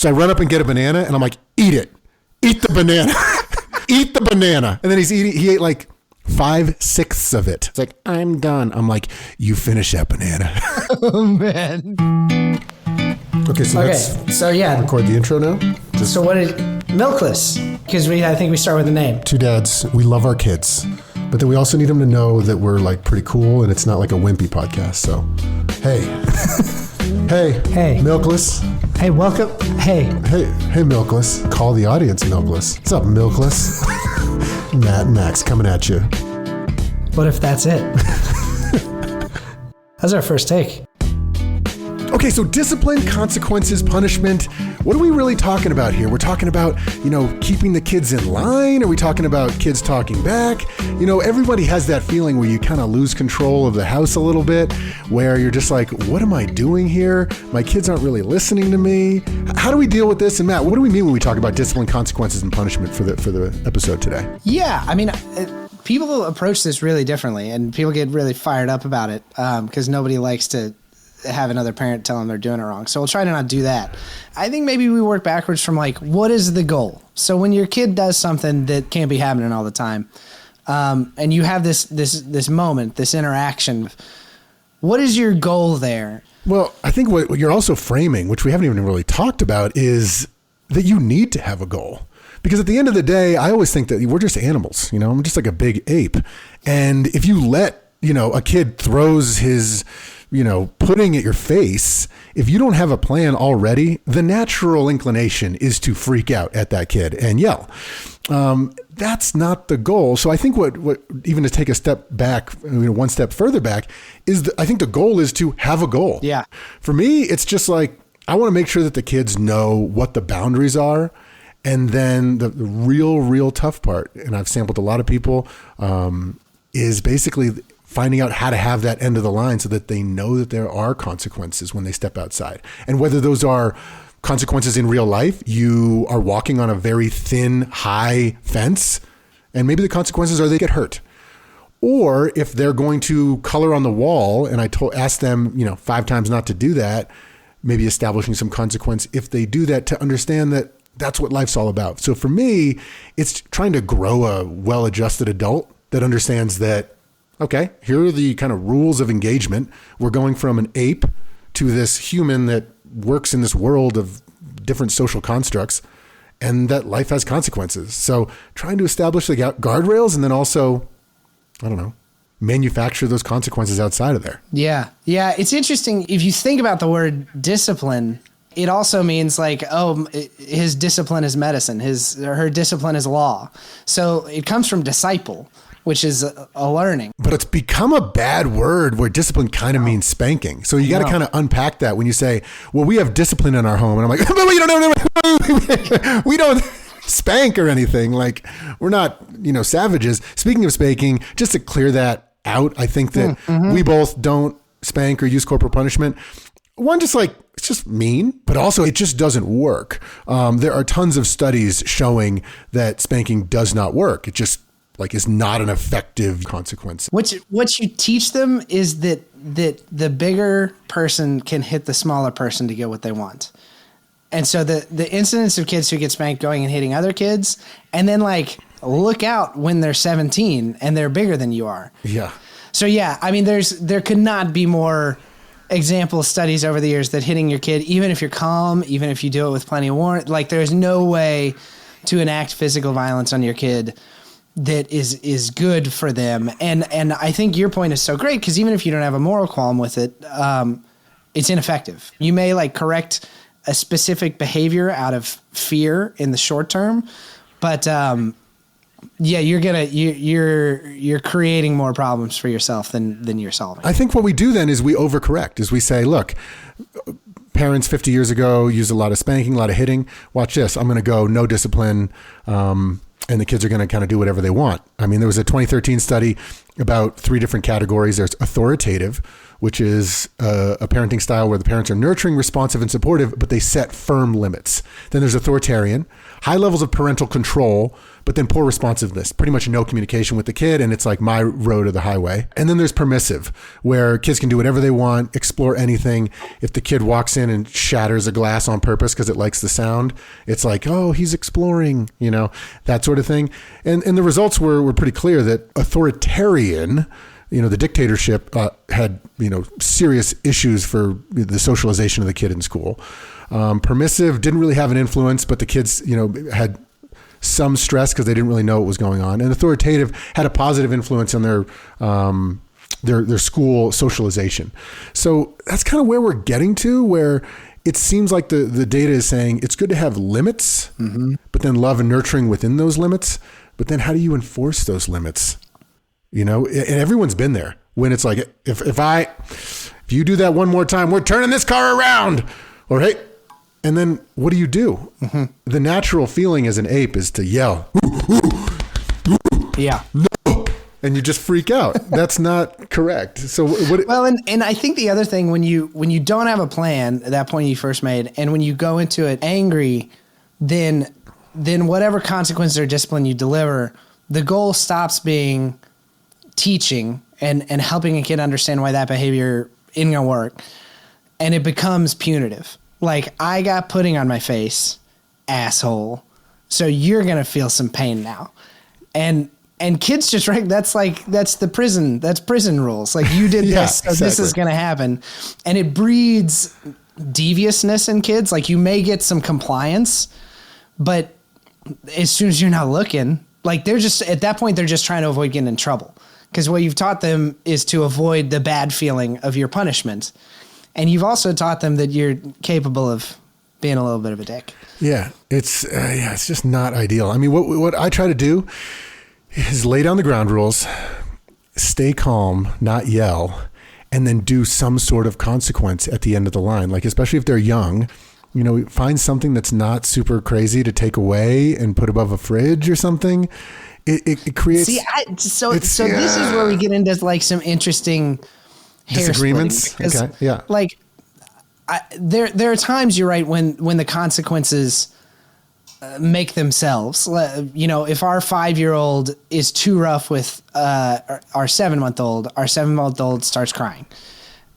So I run up and get a banana and I'm like, eat it. Eat the banana. Eat the banana. And then he ate like 5/6 of it. It's like, I'm done. I'm like, you finish that banana. Oh, man. Okay, so record the intro now. So what is Milkless? Because I think we start with the name. Two dads, we love our kids, but then we also need them to know that we're like pretty cool and it's not like a wimpy podcast. So, hey. Hey, Milkless. Hey, welcome. Hey, Milkless. Call the audience Milkless. What's up, Milkless? Matt and Max coming at you. What if that's it? That's our first take. Okay, so discipline, consequences, punishment. What are we really talking about here? We're talking about, keeping the kids in line? Are we talking about kids talking back? Everybody has that feeling where you kind of lose control of the house a little bit, where you're just like, what am I doing here? My kids aren't really listening to me. How do we deal with this? And Matt, what do we mean when we talk about discipline, consequences, and punishment for the episode today? Yeah, I mean, people approach this really differently, and people get really fired up about it because nobody likes to have another parent tell them they're doing it wrong. So we'll try to not do that. I think maybe we work backwards from like, what is the goal? So when your kid does something that can't be happening all the time, and you have this moment, this interaction, what is your goal there? Well, I think what you're also framing, which we haven't even really talked about, is that you need to have a goal. Because at the end of the day, I always think that we're just animals, I'm just like a big ape. And if you let, a kid throws his pudding at your face, if you don't have a plan already, the natural inclination is to freak out at that kid and yell. That's not the goal. So I think what even to take a step back, one step further back, is I think the goal is to have a goal. Yeah. For me, it's just like, I want to make sure that the kids know what the boundaries are. And then the real tough part, and I've sampled a lot of people, is basically finding out how to have that end of the line so that they know that there are consequences when they step outside. And whether those are consequences in real life, you are walking on a very thin, high fence, and maybe the consequences are they get hurt. Or if they're going to color on the wall, and I asked them, 5 times not to do that, maybe establishing some consequence if they do that, to understand that that's what life's all about. So for me, it's trying to grow a well-adjusted adult that understands that, okay, here are the kind of rules of engagement. We're going from an ape to this human that works in this world of different social constructs, and that life has consequences. So trying to establish the guardrails and then also, manufacture those consequences outside of there. Yeah. Yeah. It's interesting. If you think about the word discipline, it also means like, his discipline is medicine. Her discipline is law. So it comes from disciple, which is a learning. But it's become a bad word where discipline kind of means spanking. So you got to kind of unpack that when you say, well, we have discipline in our home. And I'm like, but we don't spank or anything. Like, we're not, savages. Speaking of spanking, just to clear that out, I think that we both don't spank or use corporal punishment. One, just like, it's just mean, but also it just doesn't work. There are tons of studies showing that spanking does not work. It just is not an effective consequence. What you teach them is that the bigger person can hit the smaller person to get what they want. And so the incidence of kids who get spanked going and hitting other kids, and then look out when they're 17 and they're bigger than you are. Yeah. So yeah, I mean, there could not be more example studies over the years that hitting your kid, even if you're calm, even if you do it with plenty of warrant, there's no way to enact physical violence on your kid that is good for them. And I think your point is so great, because even if you don't have a moral qualm with it, it's ineffective. You may correct a specific behavior out of fear in the short term, but you're creating more problems for yourself than you're solving. I think what we do then is we overcorrect, is we say, look, parents 50 years ago used a lot of spanking, a lot of hitting. Watch this. I'm going to go no discipline. And the kids are going to kind of do whatever they want. I mean, there was a 2013 study about 3 different categories. There's authoritative, which is a parenting style where the parents are nurturing, responsive, and supportive, but they set firm limits. Then there's authoritarian, high levels of parental control, but then poor responsiveness, pretty much no communication with the kid, and it's like my road or the highway. And then there's permissive, where kids can do whatever they want, explore anything. If the kid walks in and shatters a glass on purpose because it likes the sound, it's like, oh, he's exploring, that sort of thing. And the results were pretty clear that authoritarian, the dictatorship had, serious issues for the socialization of the kid in school. Permissive didn't really have an influence, but the kids, had some stress because they didn't really know what was going on. And authoritative had a positive influence on their school socialization. So that's kind of where we're getting to, where it seems like the data is saying it's good to have limits, but then love and nurturing within those limits. But then how do you enforce those limits? And everyone's been there when it's like, if you do that one more time, we're turning this car around, or hey, and then what do you do? The natural feeling as an ape is to yell, yeah, no, and you just freak out. That's not correct. So well, and I think the other thing, when you don't have a plan at that point you first made, and when you go into it angry, then whatever consequence or discipline you deliver, the goal stops being teaching and helping a kid understand why that behavior isn't gonna work, and it becomes punitive. Like, I got pudding on my face, asshole, so you're gonna feel some pain now. And kids just that's prison rules. Like, you did this, so this is gonna happen. And it breeds deviousness in kids. Like, you may get some compliance, but as soon as you're not looking, like, they're just, at that point, they're just trying to avoid getting in trouble. Because what you've taught them is to avoid the bad feeling of your punishment. And you've also taught them that you're capable of being a little bit of a dick. Yeah, it's just not ideal. I mean, what I try to do is lay down the ground rules, stay calm, not yell, and then do some sort of consequence at the end of the line. Like, especially if they're young, find something that's not super crazy to take away and put above a fridge or something. It creates. See, so this is where we get into like some interesting disagreements. Okay, yeah. Like, there are times, you're right, when the consequences make themselves. If our 5-year-old is too rough with our 7-month-old, our 7-month-old starts crying.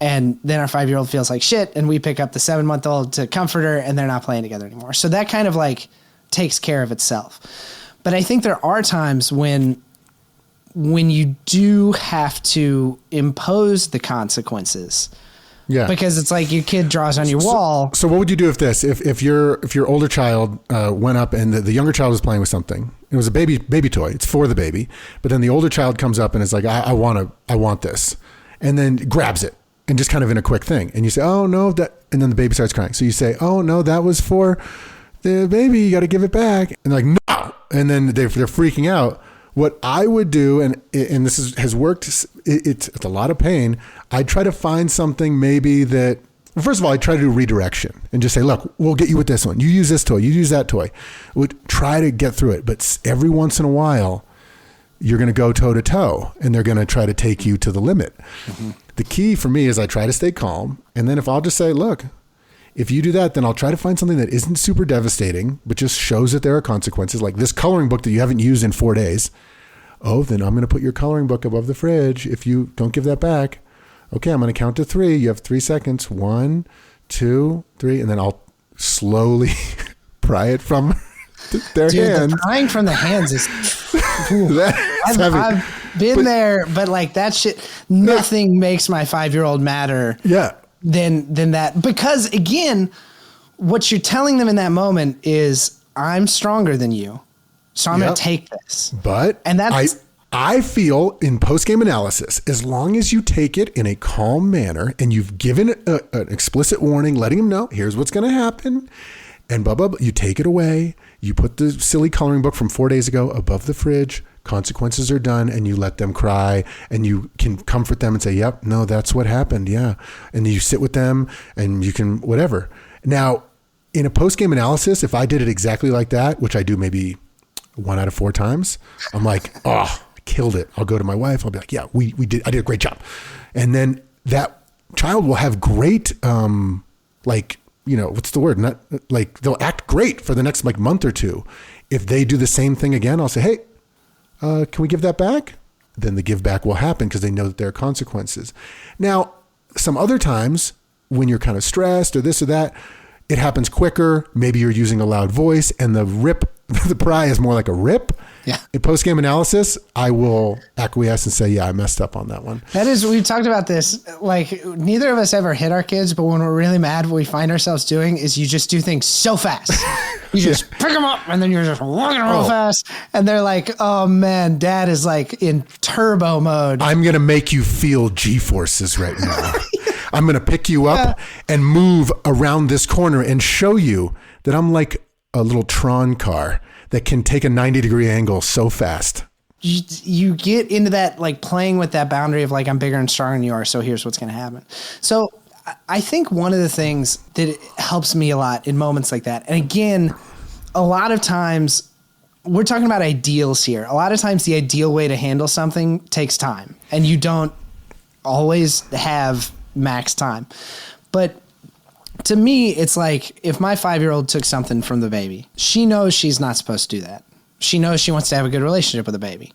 And then our 5-year-old feels like shit, and we pick up the 7-month-old to comfort her, and they're not playing together anymore. So that kind of like takes care of itself. But I think there are times when you do have to impose the consequences. Yeah. Because it's like your kid draws on your wall. So what would you do if your older child went up and the younger child was playing with something? It was a baby toy. It's for the baby. But then the older child comes up and is like, I want this. And then grabs it. And just kind of in a quick thing. And you say, oh no, and then the baby starts crying. So you say, oh no, that was for the baby, you got to give it back. And they're like, no. And then they're freaking out. What I would do, and this has worked, it's a lot of pain. I'd try to find something maybe that, well, first of all, I'd try to do redirection and just say, look, we'll get you with this one. You use this toy, you use that toy. Would try to get through it. But every once in a while, you're going to go toe to toe and they're going to try to take you to the limit. Mm-hmm. The key for me is I try to stay calm. And then if I'll just say, look, if you do that, then I'll try to find something that isn't super devastating, but just shows that there are consequences, like this coloring book that you haven't used in 4 days. Oh, then I'm going to put your coloring book above the fridge. If you don't give that back, okay, I'm going to count to 3. You have 3 seconds. 1, 2, 3. And then I'll slowly pry it from their hand. The prying from the hands is, I've been there, but like that shit, nothing makes my 5-year-old madder. Yeah. Than that. Because again, what you're telling them in that moment is, I'm stronger than you, so I'm going to take this. But I feel in post-game analysis, as long as you take it in a calm manner and you've given an explicit warning, letting them know, here's what's going to happen, and blah, blah, blah, you take it away, you put the silly coloring book from 4 days ago above the fridge, consequences are done, and you let them cry and you can comfort them and say, yep, no, that's what happened. Yeah. And you sit with them and you can, whatever. Now, in a post-game analysis, if I did it exactly like that, which I do maybe 1 out of 4 times, I'm like, oh, I killed it. I'll go to my wife. I'll be like, yeah, I did a great job. And then that child will have great, what's the word? Not like they'll act great for the next like month or two. If they do the same thing again, I'll say, hey, can we give that back? Then the give back will happen because they know that there are consequences. Now, some other times when you're kind of stressed or this or that, it happens quicker. Maybe you're using a loud voice and the pry is more like a rip. Yeah. In post-game analysis, I will acquiesce and say, yeah, I messed up on that one. We've talked about this. Like, neither of us ever hit our kids, but when we're really mad, what we find ourselves doing is you just do things so fast. You just pick them up and then you're just walking real fast. And they're like, oh man, dad is like in turbo mode. I'm going to make you feel G-forces right now. I'm going to pick you up and move around this corner and show you that I'm like a little Tron car that can take a 90-degree angle so fast. You get into that, like playing with that boundary of like, I'm bigger and stronger than you are, so here's what's going to happen. So I think one of the things that helps me a lot in moments like that, and again, a lot of times we're talking about ideals here. A lot of times the ideal way to handle something takes time, and you don't always have max time. But to me, it's like if my 5-year-old took something from the baby, she knows she's not supposed to do that. She knows she wants to have a good relationship with the baby.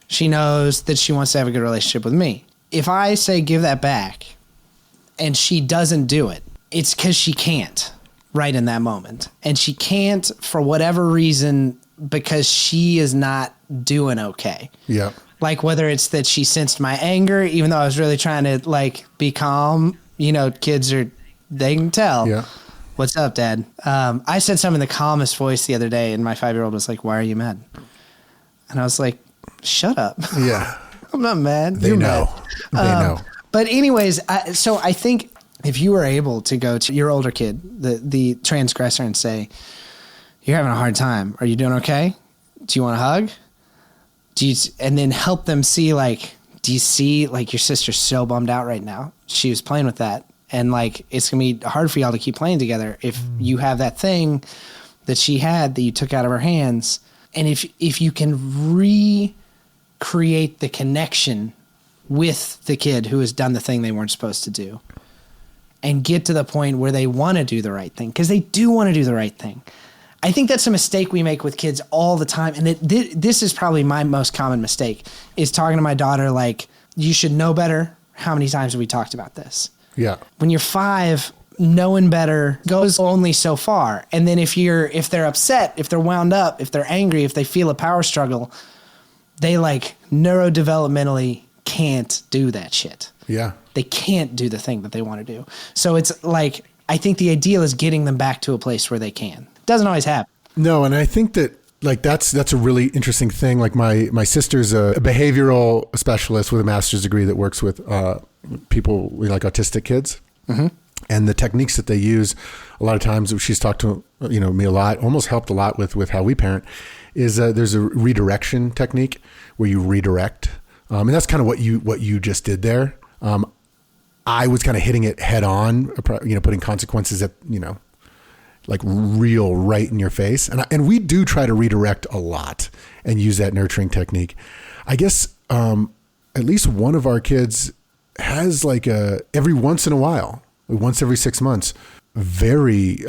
She knows that she wants to have a good relationship with me. If I say give that back and she doesn't do it, it's because she can't right in that moment. And she can't for whatever reason because she is not doing okay. Yeah. Like whether it's that she sensed my anger, even though I was really trying to like be calm, kids they can tell. Yeah. What's up, Dad? I said something in the calmest voice the other day, and my 5-year-old was like, why are you mad? And I was like, shut up. Yeah. I'm not mad. They know. They know. But anyways, so I think if you were able to go to your older kid, the transgressor, and say, you're having a hard time. Are you doing okay? Do you want a hug? And then help them see, like, do you see, like, your sister's so bummed out right now? She was playing with that. And like, it's going to be hard for y'all to keep playing together if you have that thing that she had that you took out of her hands. And if you can recreate the connection with the kid who has done the thing they weren't supposed to do and get to the point where they want to do the right thing, because they do want to do the right thing. I think that's a mistake we make with kids all the time. And this is probably my most common mistake, is talking to my daughter like, you should know better. How many times have we talked about this? Yeah. When you're 5, knowing better goes only so far. And then if they're upset, if they're wound up, if they're angry, if they feel a power struggle, they like neurodevelopmentally can't do that shit. Yeah. They can't do the thing that they want to do. So it's like, I think the ideal is getting them back to a place where they can. Doesn't always happen. No, and I think that like that's a really interesting thing. Like my sister's a behavioral specialist with a master's degree that works with people like autistic kids. Mm-hmm. And the techniques that they use, a lot of times she's talked to me a lot, almost helped a lot with how we parent, is there's a redirection technique where you redirect. And that's kind of what you just did there. I was kind of hitting it head on, putting consequences at, like real right in your face. And we do try to redirect a lot and use that nurturing technique. I guess at least one of our kids has like every once in a while, once every 6 months, very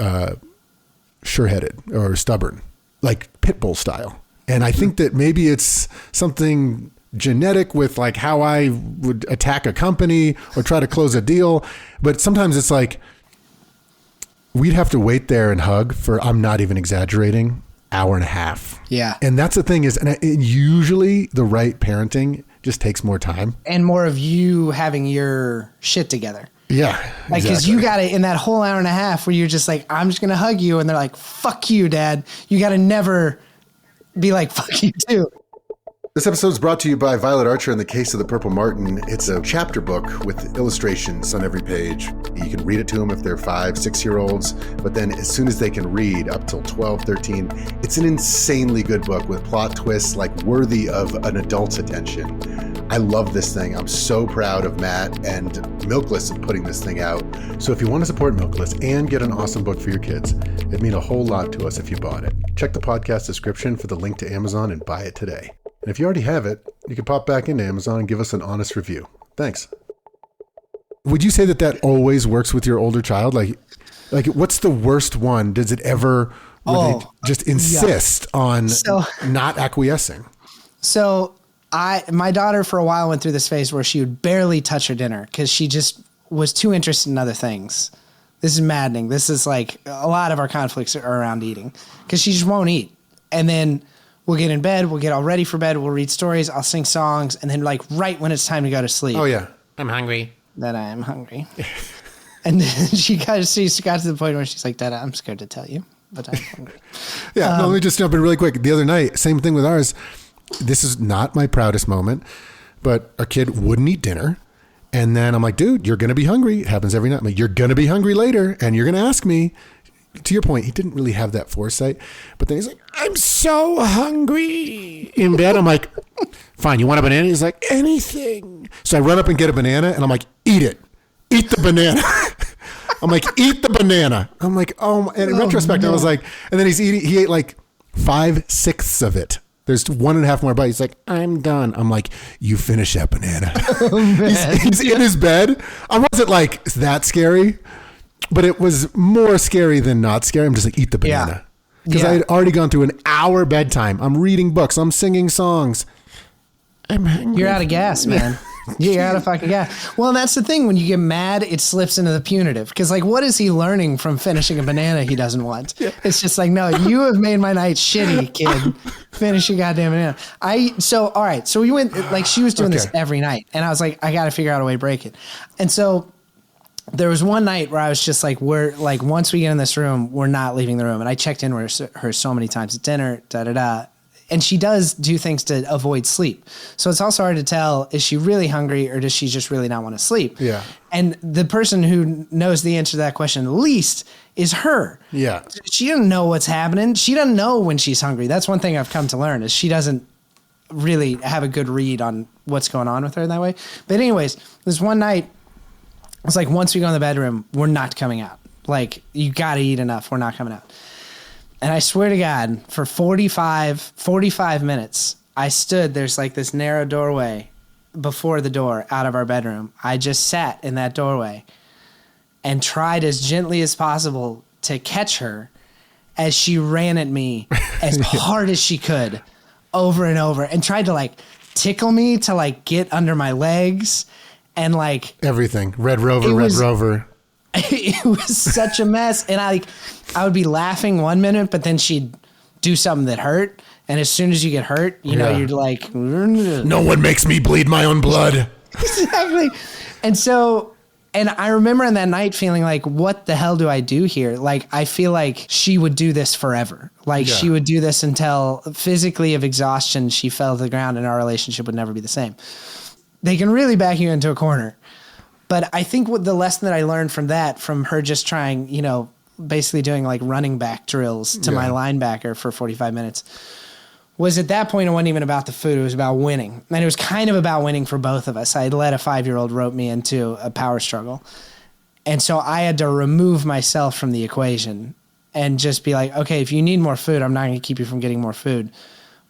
sure-headed or stubborn, like pit bull style. And I think that maybe it's something genetic with like how I would attack a company or try to close a deal. But sometimes it's like, we'd have to wait there and hug for, I'm not even exaggerating, hour and a half. Yeah. And that's the thing is, and usually the right parenting just takes more time. And more of you having your shit together. Yeah. Like, because you got to, in that whole hour and a half where you're just like, I'm just going to hug you. And they're like, fuck you, Dad. You got to never be like, fuck you too. This episode is brought to you by Violet Archer in the Case of the Purple Martin. It's a chapter book with illustrations on every page. You can read it to them if they're 5, 6-year-olds, but then as soon as they can read, up till 12, 13, it's an insanely good book with plot twists like worthy of an adult's attention. I love this thing. I'm so proud of Matt and Milkless of putting this thing out. So if you want to support Milkless and get an awesome book for your kids, it'd mean a whole lot to us if you bought it. Check the podcast description for the link to Amazon and buy it today. And if you already have it, You can pop back into Amazon and give us an honest review. Thanks. Would you say that always works with your older child? Like what's the worst one? Does it ever they just insist on not acquiescing? So my daughter for a while went through this phase where she would barely touch her dinner because she just was too interested in other things. This is maddening. This is like a lot of our conflicts are around eating because she just won't eat. And then we'll get in bed. We'll get all ready for bed. We'll read stories. I'll sing songs. And then like right when it's time to go to sleep. Oh yeah. I'm hungry. That I am hungry. And then she got to the point where she's like, Dada, I'm scared to tell you, but I'm hungry. Yeah. Let me just jump in really quick. The other night, same thing with ours. This is not my proudest moment, but our kid wouldn't eat dinner. And then I'm like, dude, you're going to be hungry. It happens every night. I'm like, you're going to be hungry later and you're going to ask me. To your point, he didn't really have that foresight. But then he's like, I'm so hungry in bed. I'm like, fine, you want a banana? He's like, anything. So I run up and get a banana and I'm like, eat it. Eat the banana. I'm like, eat the banana. I'm like, oh, and in retrospect, no. I was like, and then he ate like 5/6 of it. There's 1.5 more bites. He's like, I'm done. I'm like, you finish that banana. He's in his bed. I wasn't like that scary, but it was more scary than not scary. I'm just like, eat the banana. Because I had already gone through an hour bedtime. I'm reading books. I'm singing songs. I'm hungry. You're out of gas, man. You're out of fucking gas. Well, that's the thing. When you get mad, it slips into the punitive. Because, like, what is he learning from finishing a banana he doesn't want? Yeah. It's just like, no, you have made my night shitty, kid. Finish your goddamn banana. All right. So we went, like, she was doing this every night. And I was like, I got to figure out a way to break it. And so there was one night where I was just like, once we get in this room, we're not leaving the room. And I checked in with her so many times at dinner, and she does do things to avoid sleep. So it's also hard to tell, is she really hungry or does she just really not want to sleep? Yeah. And the person who knows the answer to that question the least is her. Yeah. She doesn't know what's happening. She doesn't know when she's hungry. That's one thing I've come to learn is she doesn't really have a good read on what's going on with her that way. But anyways, this one night, it's like once we go in the bedroom, we're not coming out. Like, you got to eat enough. We're not coming out. And I swear to God, for 45 minutes, I stood, there's like this narrow doorway before the door out of our bedroom. I just sat in that doorway and tried as gently as possible to catch her as she ran at me as hard as she could over and over and tried to like tickle me to like get under my legs and like everything. Red Rover. It was such a mess. And I would be laughing one minute, but then she'd do something that hurt. And as soon as you get hurt, you know, you're like, no one makes me bleed my own blood. Exactly. And I remember on that night feeling like, what the hell do I do here? Like, I feel like she would do this forever. Like she would do this until physically of exhaustion, she fell to the ground and our relationship would never be the same. They can really back you into a corner. But I think what the lesson that I learned from her just trying, you know, basically doing like running back drills to my linebacker for 45 minutes, was at that point it wasn't even about the food. It was about winning. And it was kind of about winning for both of us. I had let a 5-year-old rope me into a power struggle. And so I had to remove myself from the equation and just be like, okay, if you need more food, I'm not going to keep you from getting more food.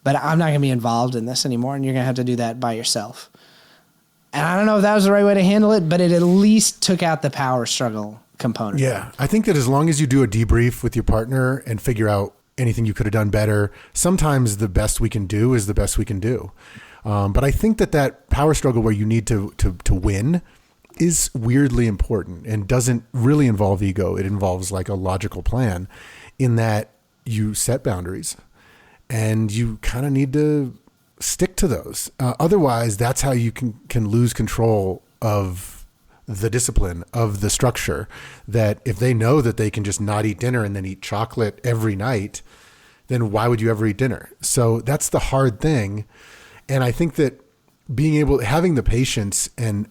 But I'm not going to be involved in this anymore. And you're going to have to do that by yourself. And I don't know if that was the right way to handle it, but it at least took out the power struggle component. Yeah. I think that as long as you do a debrief with your partner and figure out anything you could have done better, sometimes the best we can do is the best we can do. But I think that power struggle where you need to win is weirdly important and doesn't really involve ego. It involves like a logical plan in that you set boundaries and you kind of need to stick to those. Otherwise, that's how you can lose control of the discipline, of the structure, that if they know that they can just not eat dinner and then eat chocolate every night, then why would you ever eat dinner? So that's the hard thing. And I think that having the patience and,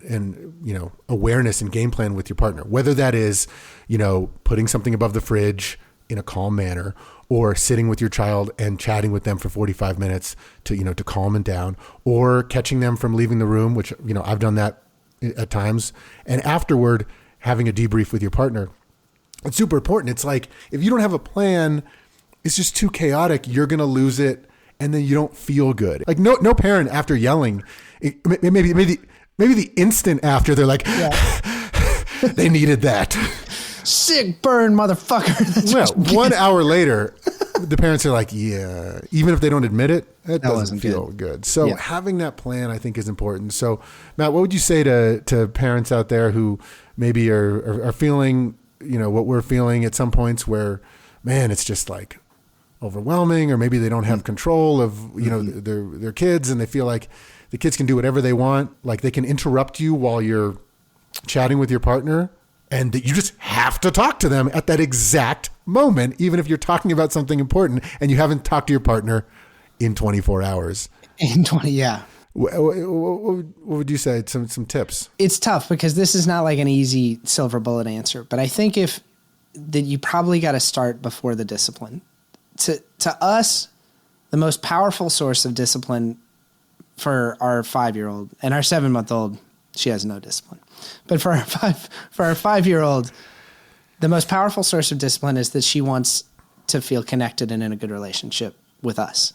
you know, awareness and game plan with your partner, whether that is, you know, putting something above the fridge in a calm manner, or sitting with your child and chatting with them for 45 minutes to calm them down, or catching them from leaving the room, which, you know, I've done that at times. And afterward, having a debrief with your partner. It's super important. It's like, if you don't have a plan, it's just too chaotic. You're going to lose it and then you don't feel good. Like no parent after yelling, maybe the instant after they're like, they needed that. Sick burn, motherfucker. Well, 1 hour later, the parents are like, yeah, even if they don't admit it, that doesn't feel good. So having that plan, I think, is important. So, Matt, what would you say to parents out there who maybe are feeling, what we're feeling at some points where, man, it's just like overwhelming, or maybe they don't have control of, their kids, and they feel like the kids can do whatever they want. Like they can interrupt you while you're chatting with your partner, and you just have to talk to them at that exact moment, even if you're talking about something important and you haven't talked to your partner in 24 hours. What would you say? Some tips? It's tough because this is not like an easy silver bullet answer, but I think that you probably got to start before the discipline. To us, the most powerful source of discipline for our 5-year-old and our 7-month-old, she has no discipline. But for our 5-year-old, the most powerful source of discipline is that she wants to feel connected and in a good relationship with us.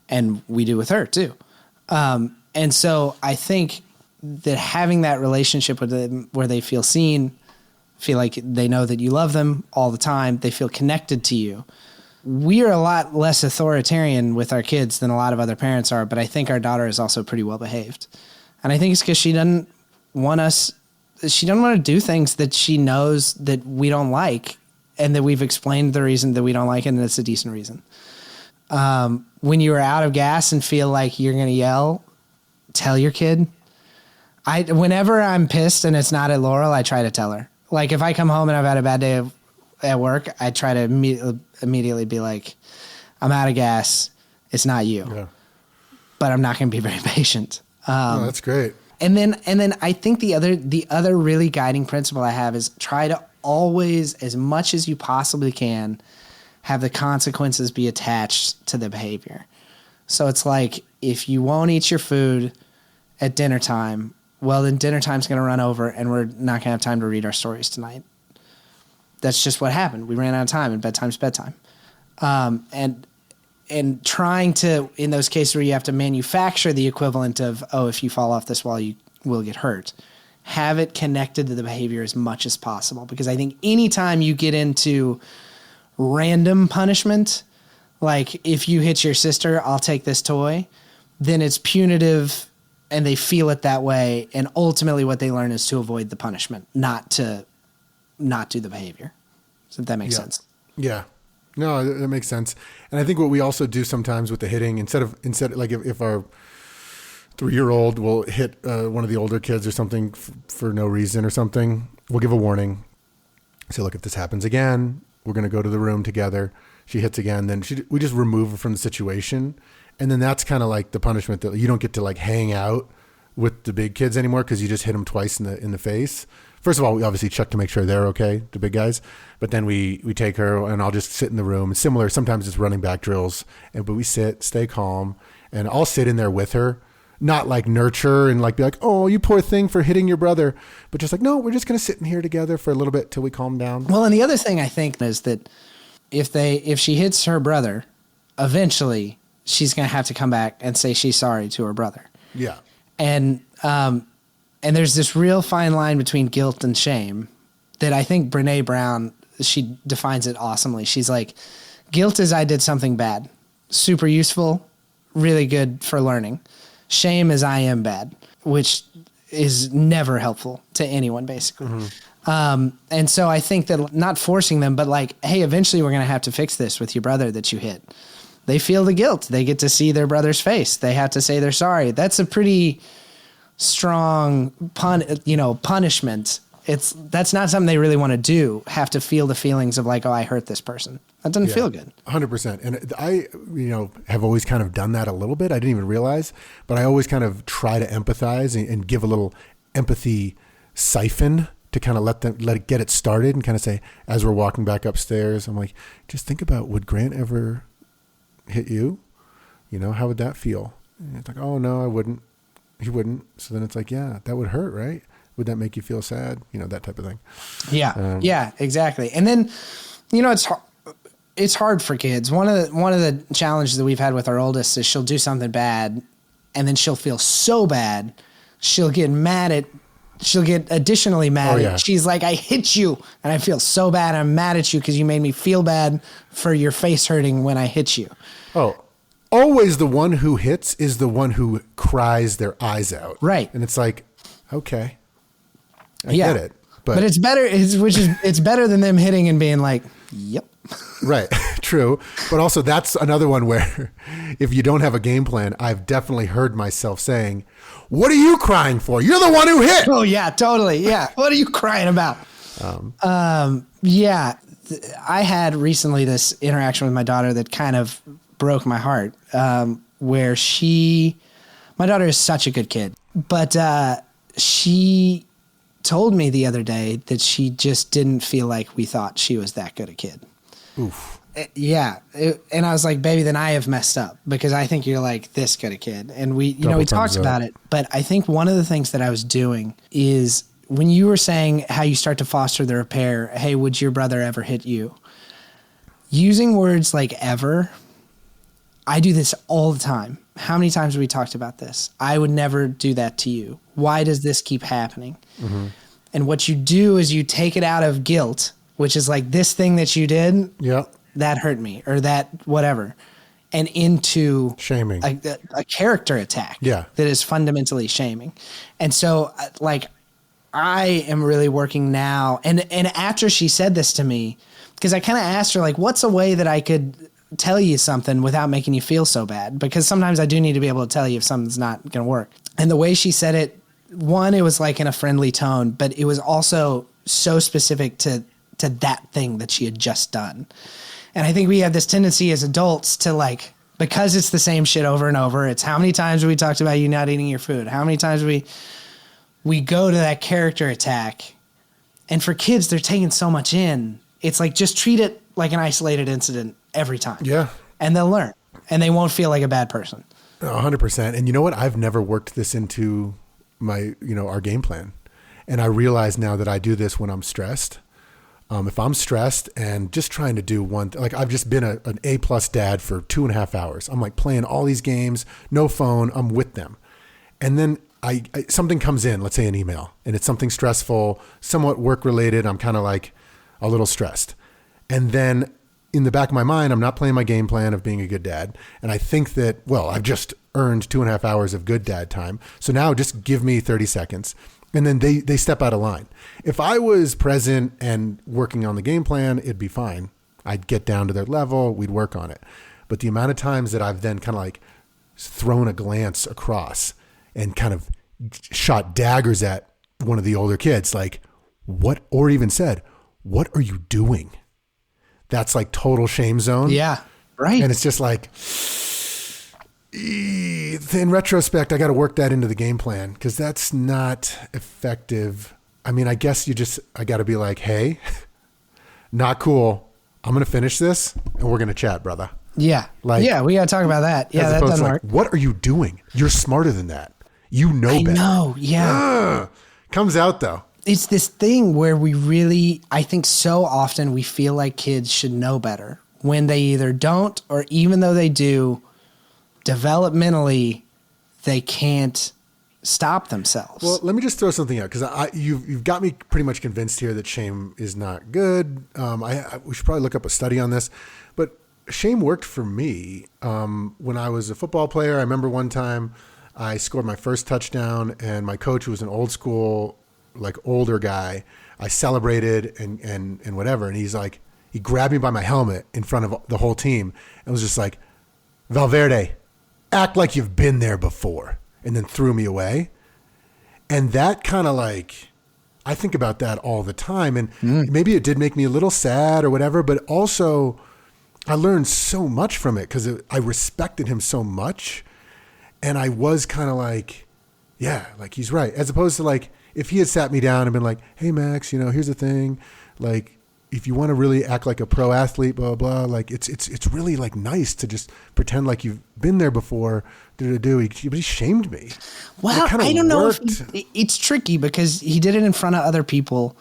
And we do with her too. And so I think that having that relationship with them where they feel seen, feel like they know that you love them all the time, they feel connected to you. We are a lot less authoritarian with our kids than a lot of other parents are, but I think our daughter is also pretty well behaved. And I think it's because she doesn't want to do things that she knows that we don't like, and that we've explained the reason that we don't like it, and it's a decent reason. When you are out of gas and feel like you're going to yell, tell your kid. Whenever I'm pissed and it's not at Laurel, I try to tell her. Like if I come home and I've had a bad day at work, I try to immediately be like, I'm out of gas. It's not you. Yeah. But I'm not going to be very patient. That's great. And then I think the other really guiding principle I have is try to always, as much as you possibly can, have the consequences be attached to the behavior. So it's like, if you won't eat your food at dinner time, well, then dinner time's going to run over and we're not going to have time to read our stories tonight. That's just what happened. We ran out of time, and bedtime's bedtime. And trying to, in those cases where you have to manufacture the equivalent of, if you fall off this wall, you will get hurt, have it connected to the behavior as much as possible. Because I think anytime you get into random punishment, like if you hit your sister, I'll take this toy, then it's punitive and they feel it that way. And ultimately what they learn is to avoid the punishment, not to not do the behavior. So if that makes sense. Yeah. No, that makes sense. And I think what we also do sometimes with the hitting, instead like if our 3-year-old will hit one of the older kids or something for no reason or something, we'll give a warning. So look, if this happens again, we're going to go to the room together. She hits again, then we just remove her from the situation. And then that's kind of like the punishment, that you don't get to like hang out with the big kids anymore because you just hit them twice in the face. First of all, we obviously check to make sure they're okay, the big guys. But then we take her, and I'll just sit in the room. It's similar. Sometimes it's running back drills, but we sit, stay calm, and I'll sit in there with her. Not like nurture and like be like, oh, you poor thing for hitting your brother, but just like, no, we're just going to sit in here together for a little bit till we calm down. Well, and the other thing I think is that if she hits her brother, eventually she's going to have to come back and say she's sorry to her brother. Yeah. And there's this real fine line between guilt and shame that I think Brene Brown, she defines it awesomely. She's like, guilt is I did something bad, super useful, really good for learning. Shame is I am bad, which is never helpful to anyone, basically. Mm-hmm. And so I think that not forcing them, but like, hey, eventually we're going to have to fix this with your brother that you hit. They feel the guilt. They get to see their brother's face. They have to say they're sorry. That's a pretty strong punishment. That's not something they really want to do. Have to feel the feelings of like, oh, I hurt this person. That doesn't feel good. 100%. And I, have always kind of done that a little bit. I didn't even realize, but I always kind of try to empathize and give a little empathy siphon to kind of let it get it started, and kind of say, as we're walking back upstairs, I'm like, just think about, would Grant ever hit you? How would that feel? And it's like, oh no, I wouldn't. He wouldn't. So then it's like, yeah, that would hurt, right? Would that make you feel sad? That type of thing. Yeah. Yeah, exactly. And then, it's it's hard for kids. One of the challenges that we've had with our oldest is she'll do something bad, and then she'll feel so bad, she'll get additionally mad. Oh, yeah. She's like, I hit you, and I feel so bad. I'm mad at you because you made me feel bad for your face hurting when I hit you. Oh, always the one who hits is the one who cries their eyes out. Right. And it's like, okay, I get it. But it's better. It's better than them hitting and being like, yep. Right. True. But also that's another one where if you don't have a game plan, I've definitely heard myself saying, what are you crying for? You're the one who hit. Oh yeah, totally. Yeah. What are you crying about? Yeah. I had recently this interaction with my daughter that kind of broke my heart, where my daughter is such a good kid, but she told me the other day that she just didn't feel like we thought she was that good a kid. Oof. Yeah. And I was like, baby, then I have messed up because I think you're like this good a kid. And we talked about it, but I think one of the things that I was doing is when you were saying how you start to foster the repair, hey, would your brother ever hit you? Using words like ever, I do this all the time. How many times have we talked about this? I would never do that to you. Why does this keep happening? Mm-hmm. And what you do is you take it out of guilt, which is like this thing that you did, that hurt me, or that whatever, and into shaming, a character attack that is fundamentally shaming. And so like I am really working now. And after she said this to me, because I kind of asked her like, what's a way that I could tell you something without making you feel so bad? Because sometimes I do need to be able to tell you if something's not going to work. And the way she said it, one, it was like in a friendly tone, but it was also so specific to that thing that she had just done. And I think we have this tendency as adults to like, because it's the same shit over and over. It's how many times have we talked about you not eating your food? How many times we go to that character attack? And for kids, they're taking so much in. It's like, just treat it like an isolated incident every time. Yeah. And they'll learn and they won't feel like a bad person. 100%. And you know what? I've never worked this into our game plan. And I realize now that I do this when I'm stressed. If I'm stressed and just trying to do one, like I've just been an A+ dad for 2.5 hours. I'm like playing all these games, no phone, I'm with them. And then I something comes in, let's say an email, and it's something stressful, somewhat work related. I'm kind of like a little stressed. And then in the back of my mind, I'm not playing my game plan of being a good dad. And I think that, well, I've just earned 2.5 hours of good dad time. So now just give me 30 seconds. And then they step out of line. If I was present and working on the game plan, it'd be fine. I'd get down to their level. We'd work on it. But the amount of times that I've then kind of like thrown a glance across and kind of shot daggers at one of the older kids, like what, or even said, what are you doing? That's like total shame zone. Yeah. Right. And it's just like, in retrospect, I got to work that into the game plan because that's not effective. I mean, I guess I got to be like, hey, not cool. I'm going to finish this and we're going to chat, brother. Yeah. Like, yeah, we got to talk about that. Yeah, that doesn't work. What are you doing? You're smarter than that. You know better. I know. Yeah. Comes out though. It's this thing where we really, I think so often we feel like kids should know better when they either don't, or even though they do, developmentally, they can't stop themselves. Well, let me just throw something out because you've got me pretty much convinced here that shame is not good. We should probably look up a study on this, but shame worked for me when I was a football player. I remember one time I scored my first touchdown, and my coach, who was an old school, like older guy, I celebrated and whatever, and he's like, he grabbed me by my helmet in front of the whole team and was just like, Valverde, act like you've been there before, and then threw me away. And that kind of like, I think about that all the time. And maybe it did make me a little sad or whatever, but also I learned so much from it because I respected him so much. And I was kind of like, yeah, like he's right. As opposed to like, if he had sat me down and been like, hey, Max, here's the thing. Like, if you want to really act like a pro athlete, blah, blah, like it's really like nice to just pretend like you've been there before. But he shamed me. Well, I don't know if it's tricky because he did it in front of other people.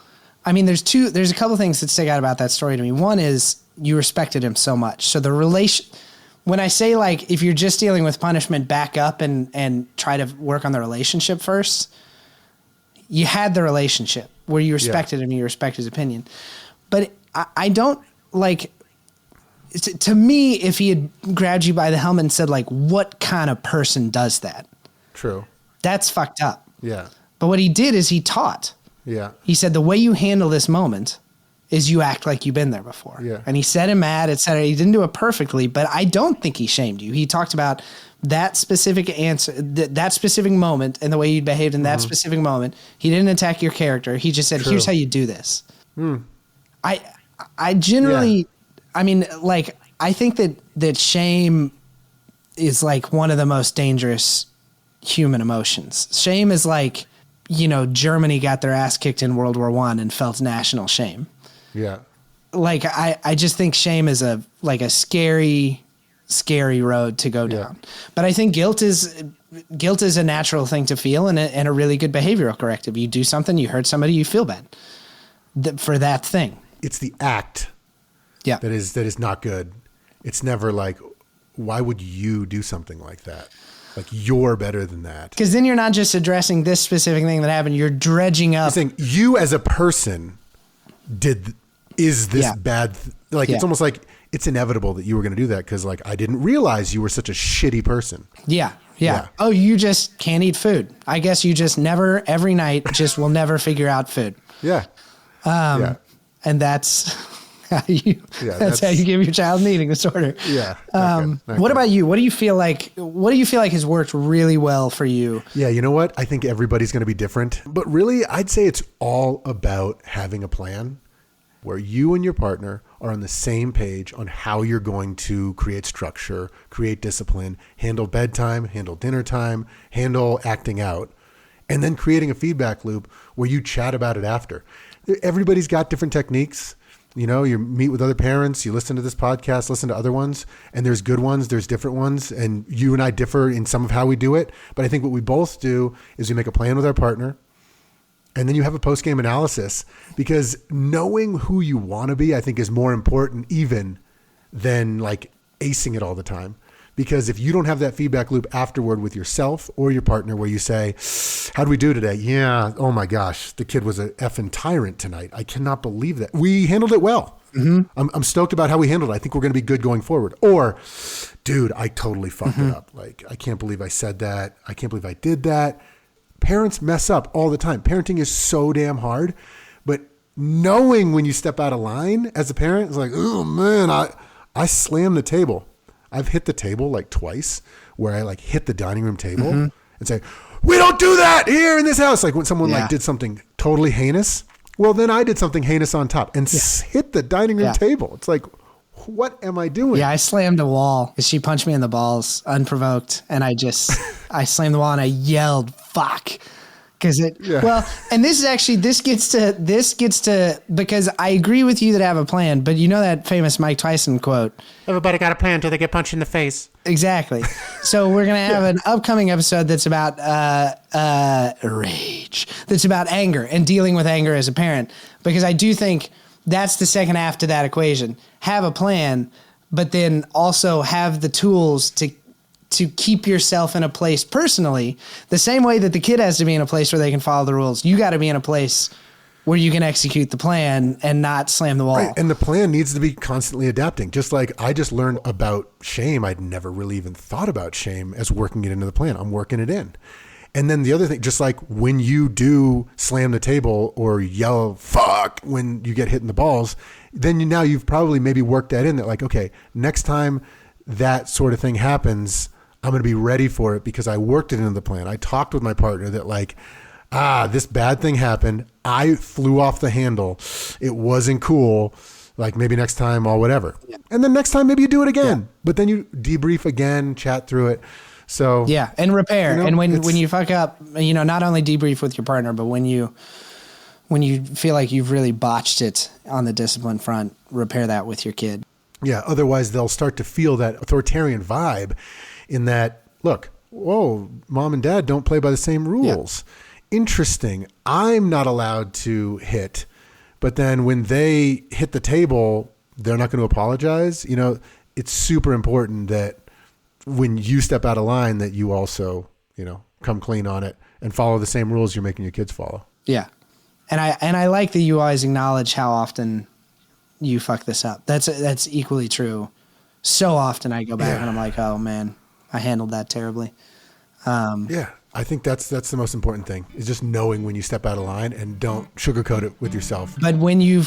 I mean, there's a couple things that stick out about that story to me. One is you respected him so much. So the relation, when I say like, if you're just dealing with punishment, back up and try to work on the relationship first. You had the relationship where you respected him, you respect his opinion. But I don't like, to me, if he had grabbed you by the helmet and said like, what kind of person does that? True. That's fucked up. Yeah. But what he did is he taught. Yeah. He said, the way you handle this moment is you act like you've been there before. Yeah. And he said him mad, et cetera. He didn't do it perfectly, but I don't think he shamed you. He talked about that specific answer, that specific moment and the way you behaved in that specific moment. He didn't attack your character. He just said, here's how you do this. I generally, I mean, like, I think that shame is like one of the most dangerous human emotions. Shame is like, you know, Germany got their ass kicked in World War I and felt national shame. Yeah. Like, I just think shame is a scary road to go down. But I think guilt is a natural thing to feel and a really good behavioral corrective. You do something, you hurt somebody, you feel bad for that thing. It's the act that is not good. It's never like, why would you do something like that? Like, you're better than that. Because then you're not just addressing this specific thing that happened. You're dredging up. You're saying you as a person is this bad? It's almost like it's inevitable that you were going to do that because, like, I didn't realize you were such a shitty person. Yeah. Oh, you just can't eat food. I guess you just never, every night, just will never figure out food. Yeah. And that's how you give your child an eating disorder. Yeah. What about you? What do you feel like has worked really well for you? Yeah. You know what? I think everybody's going to be different, but really I'd say it's all about having a plan where you and your partner are on the same page on how you're going to create structure, create discipline, handle bedtime, handle dinner time, handle acting out, and then creating a feedback loop where you chat about it after. Everybody's got different techniques. You know, you meet with other parents, you listen to this podcast, listen to other ones, and there's good ones, there's different ones, and you and I differ in some of how we do it. But I think what we both do is we make a plan with our partner, and then you have a post-game analysis, because knowing who you want to be, I think, is more important even than like acing it all the time. Because if you don't have that feedback loop afterward with yourself or your partner where you say, how'd we do today? Yeah. Oh my gosh. The kid was a effing tyrant tonight. I cannot believe that. We handled it well. I'm stoked about how we handled it. I think we're going to be good going forward. Or, dude, I totally fucked it up. Like, I can't believe I said that. I can't believe I did that. Parents mess up all the time. Parenting is so damn hard. But knowing when you step out of line as a parent is like, oh man, I slammed the table. I've hit the table like twice where I like hit the dining room table and say, we don't do that here in this house. Like when someone like did something totally heinous. Well, then I did something heinous on top and hit the dining room table. It's like, what am I doing? Yeah, I slammed a wall. She punched me in the balls unprovoked. And I slammed the wall and I yelled, fuck. Well, and this gets to, because I agree with you that I have a plan, but you know that famous Mike Tyson quote, everybody got a plan until they get punched in the face. Exactly. So we're going to have an upcoming episode that's about rage, that's about anger and dealing with anger as a parent, because I do think that's the second half to that equation. Have a plan, but then also have the tools to keep yourself in a place personally, the same way that the kid has to be in a place where they can follow the rules. You got to be in a place where you can execute the plan and not slam the wall. Right. And the plan needs to be constantly adapting. Just like I just learned about shame. I'd never really even thought about shame as working it into the plan. I'm working it in. And then the other thing, just like when you do slam the table or yell, fuck, when you get hit in the balls, then you've probably maybe worked that in that like, okay, next time that sort of thing happens, I'm going to be ready for it because I worked it into the plan. I talked with my partner that like, this bad thing happened. I flew off the handle. It wasn't cool. Like maybe next time or whatever. Yeah. And then next time, maybe you do it again, but then you debrief again, chat through it. So and repair. And when you fuck up, not only debrief with your partner, but when you feel like you've really botched it on the discipline front, repair that with your kid. Yeah. Otherwise they'll start to feel that authoritarian vibe in that, look, whoa, mom and dad don't play by the same rules. Yeah. Interesting. I'm not allowed to hit, but then when they hit the table, they're not going to apologize, it's super important that when you step out of line that you also, come clean on it and follow the same rules you're making your kids follow. Yeah. And I like that you always acknowledge how often you fuck this up. That's equally true. So often I go back and I'm like, oh man, I handled that terribly. Yeah. I think that's the most important thing is just knowing when you step out of line and don't sugarcoat it with yourself. But when you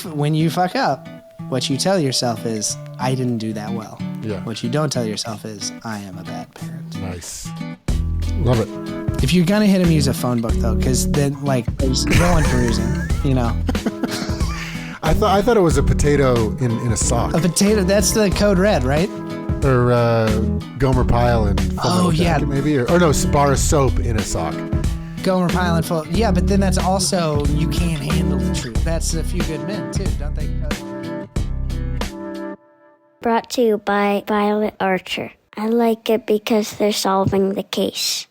fuck up, what you tell yourself is, I didn't do that well. Yeah. What you don't tell yourself is, I am a bad parent. Nice. Love it. If you're going to hit him, use a phone book though, because then there's no one perusing, I thought it was a potato in a sock. A potato, that's the code red, right? Or Gomer Pyle and Oh, yeah. maybe or no, bar of soap in a sock. Gomer Pyle and full. Yeah, but then that's also, you can't handle the truth. That's A Few Good Men too, don't they? Brought to you by Violet Archer. I like it because they're solving the case.